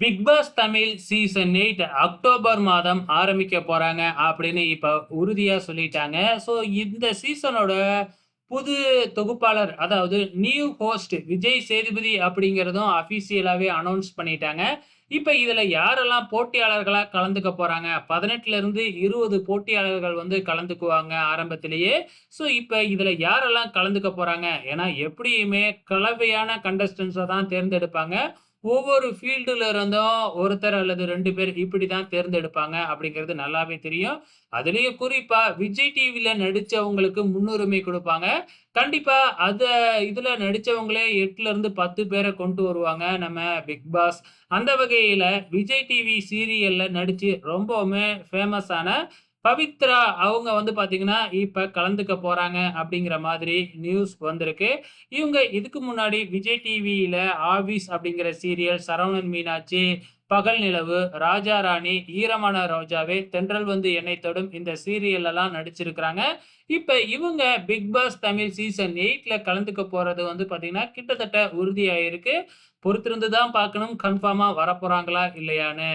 Big Boss Tamil season 8 October மாதம் ஆரம்பிக்க போறாங்க அப்படின்னு இப்ப உறுதியா சொல்லிட்டாங்க. ஸோ இந்த சீசனோட புது தொகுப்பாளர் அதாவது நியூ ஹோஸ்ட் விஜய் சேதுபதி அப்படிங்கிறதும் அஃபிஷியலாவே அனௌன்ஸ் பண்ணிட்டாங்க. இப்ப இதுல யாரெல்லாம் போட்டியாளர்களா கலந்துக்க போறாங்க? 18ல இருந்து 20 போட்டியாளர்கள் வந்து கலந்துக்குவாங்க ஆரம்பத்திலேயே. ஸோ இப்ப இதுல யாரெல்லாம் கலந்துக்க போறாங்க? ஏன்னா எப்படியுமே கலவையான கண்டஸ்டன்ட்ஸ தான் தேர்ந்தெடுப்பாங்க. ஒவ்வொரு ஃபீல்டுல இருந்தும் ஒருத்தர் அல்லது 2 பேர் இப்படித்தான் தேர்ந்தெடுப்பாங்க அப்படிங்கிறது நல்லாவே தெரியும். அதிலேயும் குறிப்பா விஜய் டிவில நடிச்சவங்களுக்கு முன்னுரிமை குடுப்பாங்க. கண்டிப்பா இதுல நடிச்சவங்களே 8ல இருந்து 10 பேர கொண்டு வருவாங்க நம்ம பிக் பாஸ். அந்த வகையில விஜய் டிவி சீரியல்ல நடிச்சு ரொம்பவுமே ஃபேமஸான பவித்ரா அவங்க வந்து பாத்தீங்கன்னா, இப்ப கலந்துக்க போறாங்க அப்படிங்கிற மாதிரி நியூஸ் வந்திருக்கு. இவங்க இதுக்கு முன்னாடி விஜய் டிவியில ஆபீஸ் அப்படிங்கிற சீரியல், சரவணன் மீனாட்சி, பகல் நிலவு, ராஜா ராணி, ஈரமான ரோஜாவே, தென்றல் வந்து என்னை தொடும் இந்த சீரியல்லலாம் நடிச்சிருக்கிறாங்க. இப்ப இவங்க பிக் பாஸ் தமிழ் சீசன் 8ல கலந்துக்க போறது வந்து பாத்தீங்கன்னா, கிட்டத்தட்ட உறுதியாயிருக்கு. பொறுத்திருந்து தான் பார்க்கணும் கன்ஃபார்மா வரப்போறாங்களா இல்லையான்னு.